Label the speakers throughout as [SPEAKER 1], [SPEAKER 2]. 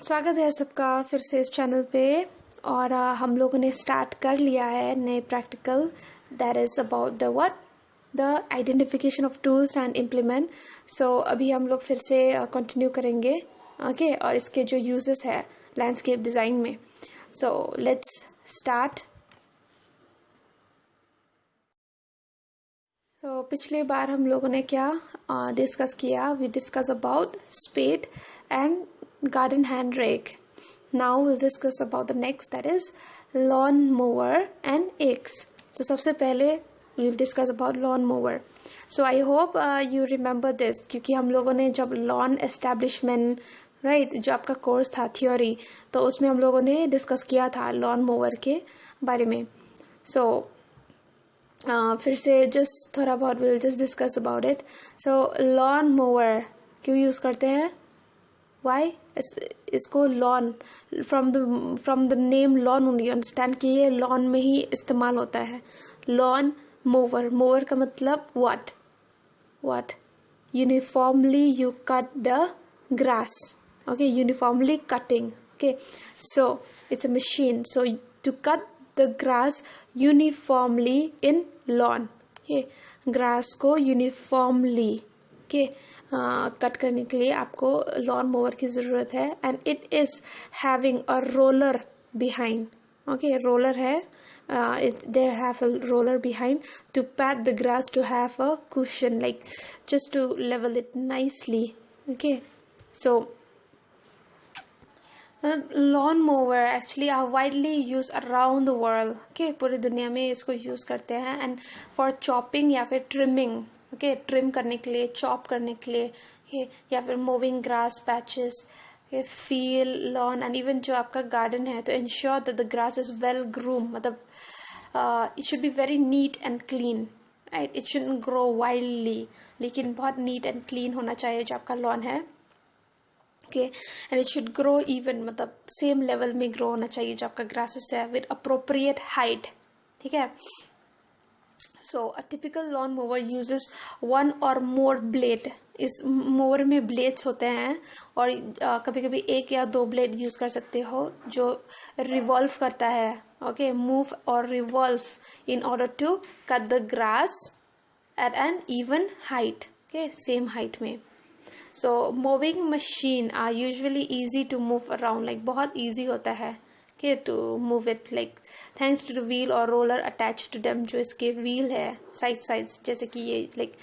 [SPEAKER 1] स्वागत है सबका फिर से इस चैनल पे। और हम लोगों ने स्टार्ट कर लिया है नए practical that is about the what the identification of tools and implement. So अभी हम लोग फिर से कंटिन्यू करेंगे ओके और इसके जो यूजेस है लैंडस्केप डिज़ाइन में। So let's start. तो पिछले बार हम लोगों ने क्या डिस्कस किया? We discuss about spade and garden hand rake. Now we'll discuss about the next, that is lawn mower and axe. So सबसे पहले we'll discuss about lawn mower. So I hope you remember this क्योंकि हम लोगों ने जब lawn establishment right जो आपका course था थियोरी, तो उसमें हम लोगों ने डिस्कस किया था लॉन मोवर के बारे में। सो फिर से जस्ट थोड़ा बहुत will just discuss about it. So lawn mower क्यों यूज़ करते हैं? वाई? इसको lawn from the name lawn only understand कि ये लॉन में ही इस्तेमाल होता है। लॉन मोवर, मोवर का मतलब what uniformly you cut the grass, okay, uniformly cutting, okay, so it's a machine, so to cut the grass uniformly in lawn, okay, grass को uniformly okay cut करने के लिए आपको लॉन मोवर की ज़रूरत है। And it is having a roller behind, okay, roller है, they have a roller behind to pat the grass to have a cushion, like just to level it nicely, okay. So lawn mower actually are widely use around the world, okay, पूरी दुनिया में इसको use करते हैं। And for chopping या फिर trimming, okay, trim करने के लिए, चॉप करने के लिए, okay, या फिर moving grass patches, feel lawn and even जो आपका गार्डन है, तो ensure that the grass is well groom, मतलब it should be very neat and clean, right, it shouldn't grow wildly, लेकिन बहुत नीट एंड क्लीन होना चाहिए जो आपका लॉन है, okay. And it should grow even, मतलब सेम लेवल में ग्रो होना चाहिए जो आपका ग्रासेस है, विद अप्रोप्रिएट हाइट, ठीक है। So a typical lawn mower uses one or more blade. इस मोवर में ब्लेड्स होते हैं और कभी कभी एक या दो ब्लेड यूज कर सकते हो जो रिवॉल्व करता है, ओके, मूव और revolve in order to cut the grass at an even height, okay, same height में। So moving machine are usually easy to move around, like बहुत इजी होता है okay, to move it, like thanks to the wheel or roller attached to them, जो इसके wheel है sides, जैसे कि ये like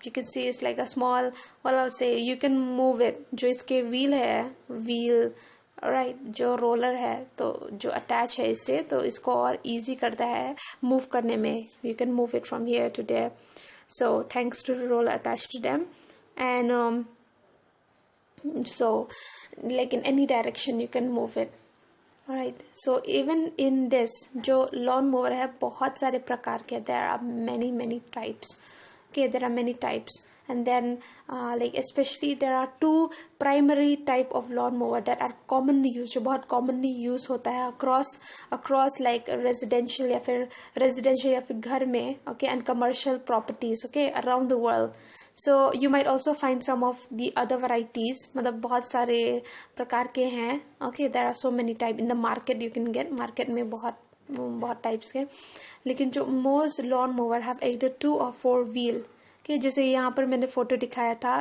[SPEAKER 1] you can see it's like a small, what I'll say, you can move it, जो इसके wheel है, wheel right, जो roller है, तो जो attach है इससे, तो इसको और easy करता है move करने में, you can move it from here to there, so thanks to the roller attached to them, and so like in any direction you can move it. Alright, so even in this जो lawn mower है बहुत सारे प्रकार के, there are many types, okay, there are many types, and then like especially there are two primary type of lawn mower that are commonly used, जो बहुत commonly use होता है across like residential या फिर घर में, okay, and commercial properties, okay, around the world. So you might also find some of the other varieties, मतलब बहुत सारे प्रकार के हैं, okay, there are so many type in the market, you can get market में बहुत types के, लेकिन जो most lawn mower have either 2 or 4 wheel, okay, जैसे यहाँ पर मैंने फोटो दिखाया था,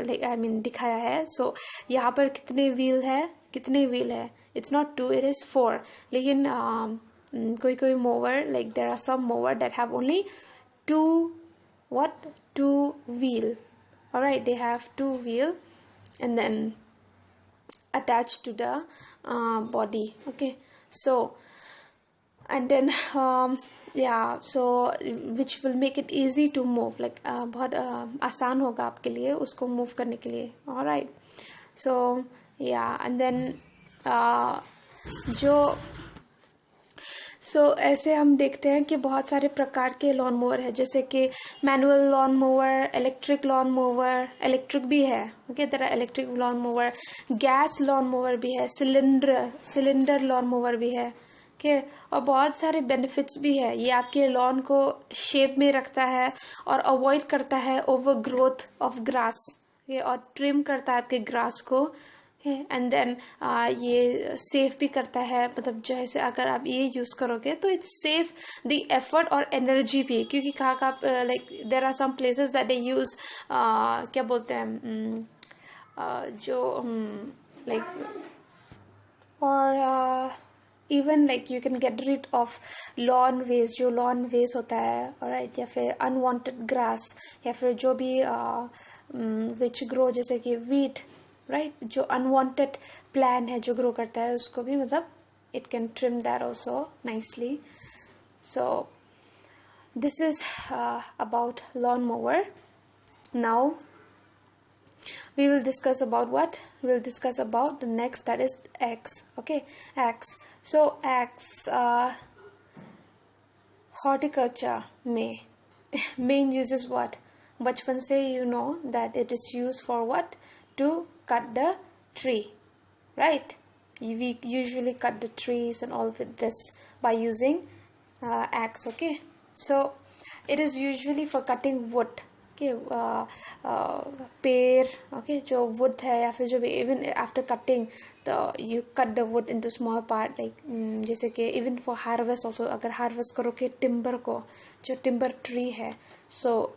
[SPEAKER 1] like I mean दिखाया है, so यहाँ पर कितने wheel है, it's not 2, it is 4, लेकिन कोई mower, like there are some mower that have only 2 wheel, alright, they have 2 wheel and then attached to the body, okay, so and then yeah, so which will make it easy to move, like बहुत आसान होगा आपके लिए उसको move करने के लिए, alright, so yeah, and then सो ऐसे हम देखते हैं कि बहुत सारे प्रकार के लॉन मोवर है, जैसे कि manual lawn mower, electric lawn mower, electric भी है, ओके, तेरा electric lawn mower, gas lawn mower भी है, सिलेंडर लॉन मोवर भी है, ओके, और बहुत सारे बेनिफिट्स भी है। ये आपके लॉन को शेप में रखता है और अवॉइड करता है ओवर ग्रोथ ऑफ ग्रास, और ट्रिम करता है आपके ग्रास को, एंड देन ये सेफ भी करता है, मतलब जैसे अगर आप ये यूज़ करोगे तो इट्स सेफ द एफर्ट और एनर्जी भी, क्योंकि कहाँ कहाँ like there are some places that they use क्या बोलते हैं जो लाइक और even like you can get rid of lawn waste, जो लॉन वेस्ट होता है, राइट, या फिर अनवांटेड ग्रास, या फिर जो भी विच ग्रो, जैसे कि वीट, राइट, जो अनवांटेड प्लान है जो ग्रो करता है उसको भी, मतलब it can trim that also nicely. So this is about lawn mower. Now we will discuss about what? We will discuss about the next, that is axe. Okay, axe. So axe horticulture में main use is what? बचपन से you know that it is used for what? To cut the tree, right? We usually cut the trees and all with this by using axe. Okay, so it is usually for cutting wood. पेड़, okay, जो would है या फिर जो भी, even after cutting तो you cut the wood into small part, like जैसे कि इवन फॉर हार्वेस्ट ऑल्सो, अगर हार्वेस्ट करोगे टिम्बर को, जो टिम्बर ट्री है, so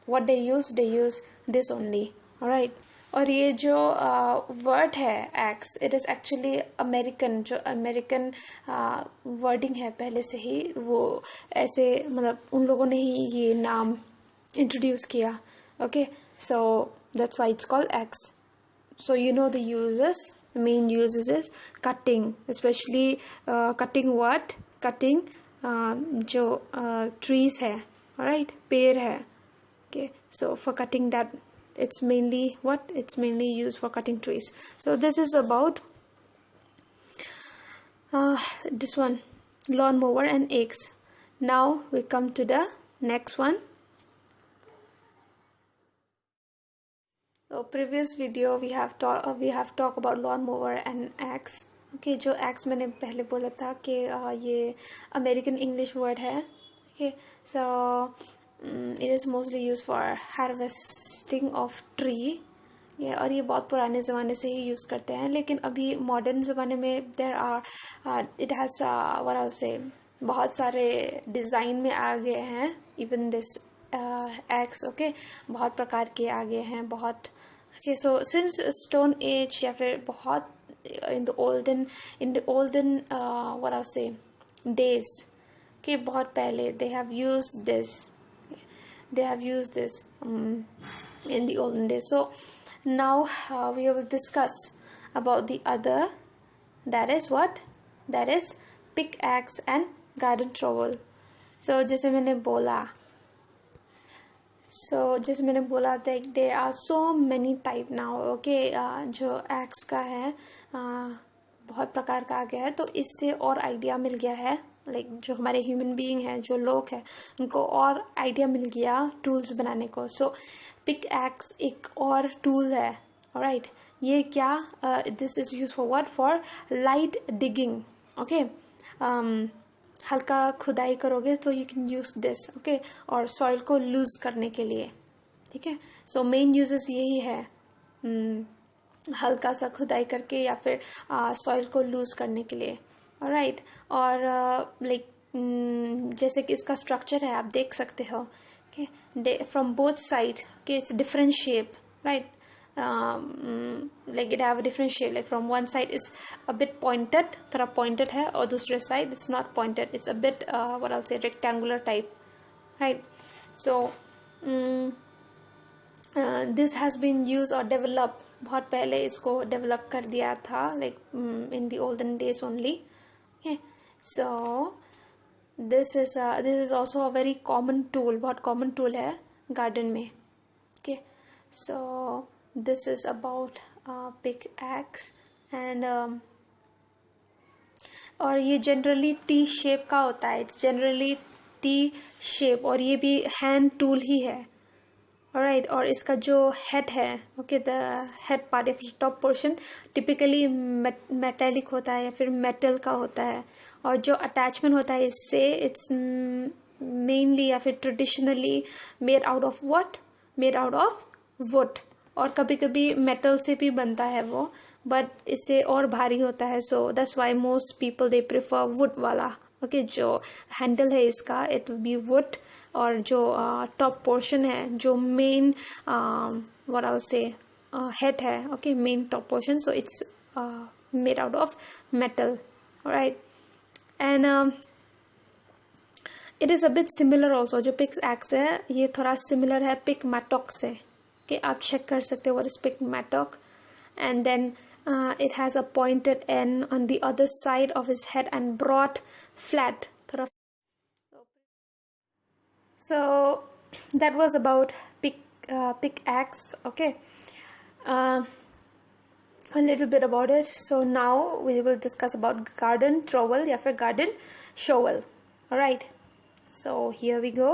[SPEAKER 1] what they use this only, alright. और ये जो वर्ड है x, it is actually American, जो अमेरिकन वर्डिंग है पहले से ही, वो ऐसे मतलब उन लोगों ने ही ये नाम introduce किया. Okay, so that's why it's called axe. So you know the uses, the main uses is cutting, especially cutting what? Cutting जो trees है, alright, पेड़ है. Okay, so for cutting that, it's mainly what? It's mainly used for cutting trees. So this is about this one, lawn mower and axe. Now we come to the next one. So previous video we have talked about lawn mower and axe. Okay, जो axe मैंने पहले बोला था कि ये American English word है. Okay, so it is mostly used for harvesting of tree. और ये बहुत पुराने ज़माने से ही यूज़ करते हैं, लेकिन अभी मॉडर्न ज़माने में it has what I'll say, बहुत सारे डिज़ाइन में आ गए हैं. इवन दिस axe, okay, बहुत प्रकार के आ गए हैं, बहुत. Okay, so since stone age या फिर बहुत in the olden what I'll say days, okay, बहुत पहले they have used this in the olden days. So now we will discuss about the other, that is what? That is pickaxe and garden trowel. So जैसे मैंने बोला there are so many type now. Okay, जो x का है बहुत प्रकार का आ गया है, तो इससे और आइडिया मिल गया है, लाइक जो हमारे ह्यूमन बीइंग हैं, जो लोग हैं, उनको और आइडिया मिल गया टूल्स बनाने को. सो पिक एक्स एक और टूल है, ऑलराइट. ये क्या, this is use for what? For light digging. Okay, हल्का खुदाई करोगे तो you can use this. Okay, और सॉइल को लूज करने के लिए. ठीक है, सो मेन यूजेस यही है, हल्का सा खुदाई करके या फिर सॉइल को लूज करने के लिए. ऑलराइट, और लाइक जैसे कि इसका स्ट्रक्चर है, आप देख सकते हो. Okay, from both side, okay, it's different shape, right. Like it have a different shape, like from one side is a bit pointed, थोड़ा pointed है, और दूसरे side it's not pointed, it's a bit what I'll say rectangular type, right. So this has been used or developed, बहुत पहले इसको develop कर दिया था, like in the olden days only. Okay, so this is also a very common tool, बहुत common tool है garden में. Okay, so this is about pickaxe and और ये जनरली टी शेप का होता है, इट्स जनरली टी शेप, और ये भी हैंड टूल ही है. ऑलराइट, और इसका जो हेड है, ओके, द हेड पार्ट या फिर टॉप पोर्शन टिपिकली मेटेलिक होता है या फिर मेटल का होता है, और जो अटैचमेंट होता है इससे, इट्स मेनली या फिर traditionally made out of what? Made out of would, और कभी कभी मेटल से भी बनता है वो, बट इससे और भारी होता है, so that's why most people they prefer would वाला। ओके, जो हैंडल है इसका इट विल बी वुड, और जो टॉप पोर्शन है, जो main what I will say head है, okay, main top portion, so it's made out of metal, right. And it is a bit similar also, जो pick axe है ये थोड़ा similar है पिक मैटॉक से, कि आप चेक कर सकते हो what is pick mattock. And then it has a pointed end on the other side of his head and broad flat थोड़ा। So that was about pickaxe, okay. A little bit about it. So now we will discuss about garden trowel या फिर garden shovel. Alright, so here we go.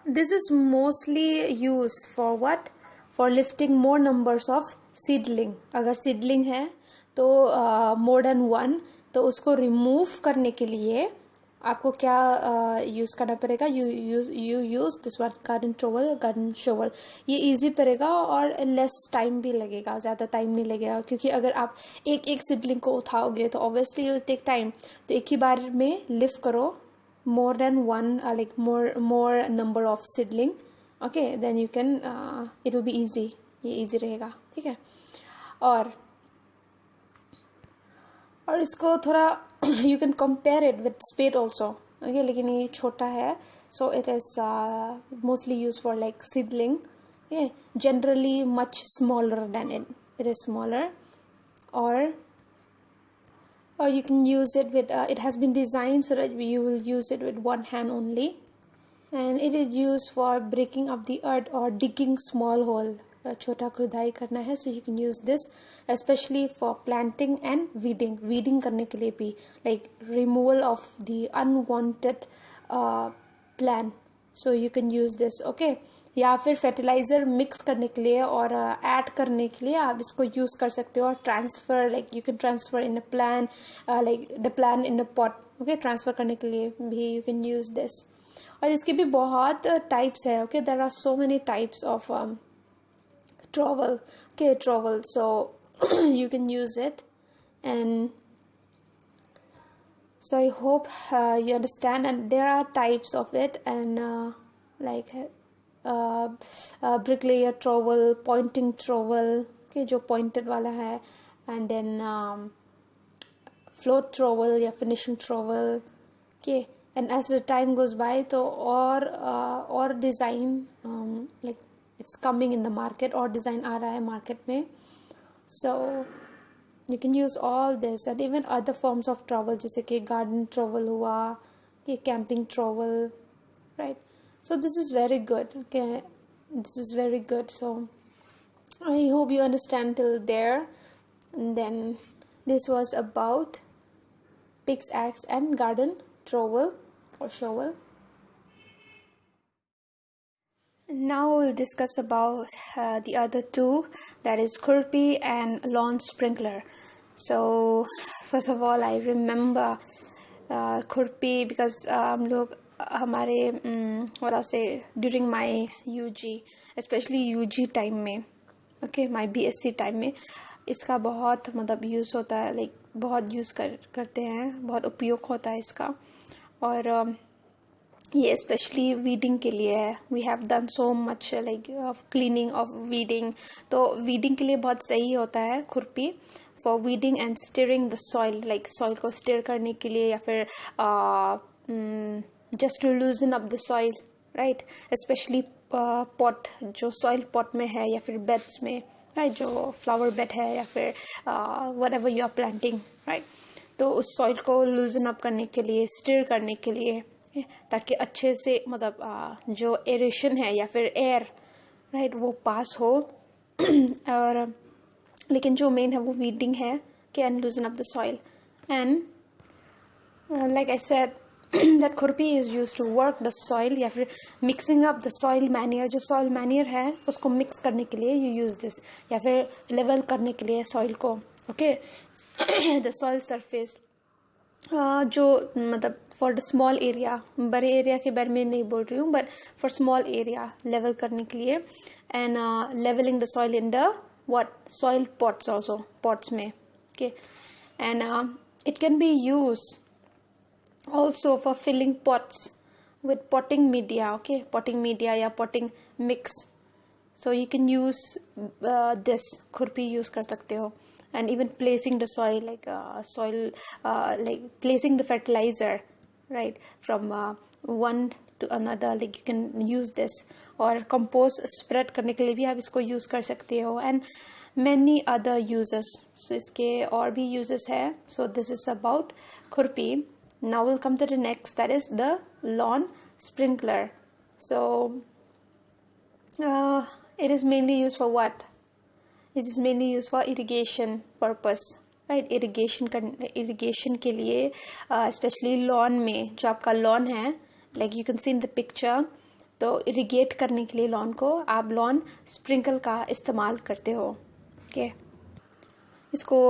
[SPEAKER 1] This is mostly used for what? For lifting more numbers of seedling. अगर seedling है तो more than one, तो उसको remove करने के लिए आपको क्या यूज़ करना पड़ेगा? You use this one, garden trowel, garden shovel. ये इजी पड़ेगा और लेस टाइम भी लगेगा, ज़्यादा टाइम नहीं लगेगा, क्योंकि अगर आप एक एक सीडलिंग को उठाओगे तो ऑब्वियसली विल टेक टाइम। तो एक ही बार में लिफ्ट करो more than one, like more number of seedling, okay, then you can it will be easy, ये easy रहेगा, ठीक है। और इसको थोड़ा you can compare it with spade also, okay, लेकिन ये छोटा है, so it is mostly used for like seedling, okay, generally much smaller than it is smaller, or you can use it with it has been designed so that you will use it with one hand only, and it is used for breaking up the earth or digging small hole, छोटा खुदाई करना है, so you can use this especially for planting and weeding करने के लिए भी, like removal of the unwanted plant, so you can use this, okay। या फिर फर्टिलाइज़र मिक्स करने के लिए और ऐड करने के लिए आप इसको यूज़ कर सकते हो, और transfer, like you can transfer in a plan, like the plan in a pot, okay, transfer करने के लिए भी यू कैन यूज़ दिस। और इसके भी बहुत टाइप्स है, okay, there are so many types of trowel, okay, trowel, so you can use it, and so I hope you understand, and there are types of it, and like bricklayer trowel, pointing trowel, okay, जो pointed वाला है, and then float trowel या finishing trowel, okay, and as the time goes by तो और design like it's coming in the market, और design आ रहा है market में, so you can use all this, and even other forms of trowel जैसे कि garden trowel हुआ, कि camping trowel, right? So this is very good, okay, this is very good, so I hope you understand till there. And then this was about pickaxe and garden trowel or shovel. Now we'll discuss about the other two, that is khurpi and lawn sprinkler. So first of all I remember khurpi because हम लोग हमारे what I'll say during my UG, especially UG time में, okay, my BSc time में इसका बहुत मतलब use होता है, लाइक बहुत यूज़ करते हैं, बहुत उपयोग होता है इसका, और ये स्पेशली वीडिंग के लिए है। We have done so much like of cleaning of weeding, तो वीडिंग के लिए बहुत सही होता है खुरपी, for weeding and steering the soil, like soil को स्टीयर करने के लिए, या फिर just to loosen up the soil, right, specially pot, जो सॉइल पॉट में है या फिर बेड्स में, राइट, जो फ्लावर बेड है या फिर whatever you are planting, right, तो उस सॉइल को लूजन अप करने के लिए, स्टीयर करने के लिए, ताकि अच्छे से मतलब जो एरेशन है या फिर एयर, राइट, वो पास हो, और लेकिन जो मेन है वो वीडिंग है, can लूजन up the soil, and like I said that खुरपी is used to work the soil, या फिर mixing up the soil manure, जो soil manure है उसको mix करने के लिए you use this, या फिर level करने के लिए soil को, okay, the soil surface, जो मतलब for the small area, बड़े area के बारे में नहीं बोल रही हूँ, but for small area level करने के लिए, and leveling the soil in the what soil pots also, pots में. Okay, and it can be used also for filling pots with potting media. Okay, potting media या potting mix. So you can use this, खुरपी use कर सकते हो. And even placing the soil, like like placing the fertilizer, right, from one to another, like you can use this. और compost spread करने के लिए भी आप इसको use कर सकते हो. And many other uses. So इसके और भी uses है. So this is about खुरपी. Now we'll come to the next, that is the lawn sprinkler. So it is mainly used for what? It is mainly used for irrigation purpose, right? irrigation के लिए especially lawn में, जो आपका lawn है, like you can see in the picture, तो irrigate करने के लिए lawn को आप lawn sprinkle का इस्तेमाल करते हो. Okay, इसको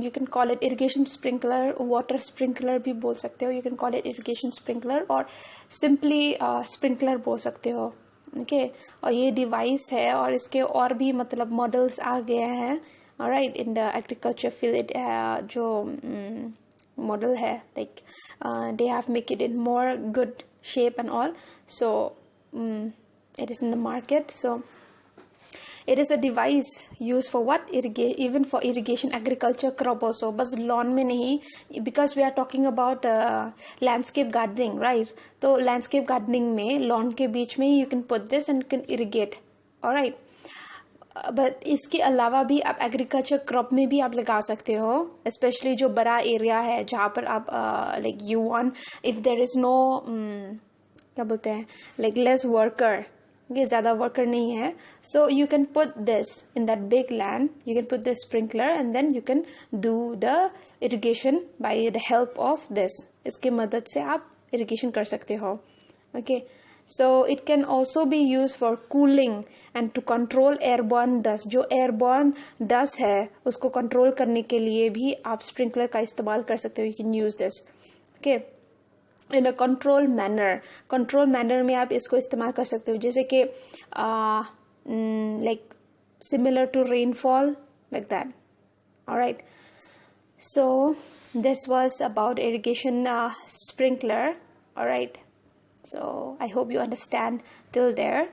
[SPEAKER 1] you can call it irrigation sprinkler, water sprinkler भी बोल सकते हो. You can call it irrigation sprinkler और simply sprinkler बोल सकते हो. ओके, और ये डिवाइस है और इसके और भी मतलब मॉडल्स आ गए हैं, right, in the agriculture field. जो मॉडल है, like they have make it in more good shape and all. So it is in the market. So it is a device used for what? Even for irrigation, agriculture, crop also. बस lawn में नहीं, because we are talking about landscape gardening, right? तो landscape gardening में lawn के बीच में you can put this and can irrigate, alright. But इसके अलावा भी आप agriculture crop में भी आप लगा सकते हो, especially जो बड़ा area है जहाँ पर आप like you want, if there is no क्या बोलते हैं, like less worker, ये ज़्यादा वर्कर नहीं है, so you can put this in that big land, you can put this sprinkler and then you can do the irrigation by the help of this. इसके मदद से आप irrigation कर सकते हो. Okay, so it can also be used for cooling and to control airborne dust. जो airborne dust है उसको control करने के लिए भी आप sprinkler का इस्तेमाल कर सकते हो. You can use this. Okay, in a control manner में आप इसको इस्तेमाल कर सकते हो, जैसे कि like similar to rainfall, like that. Alright, so this was about irrigation sprinkler. Alright, so I hope you understand till there.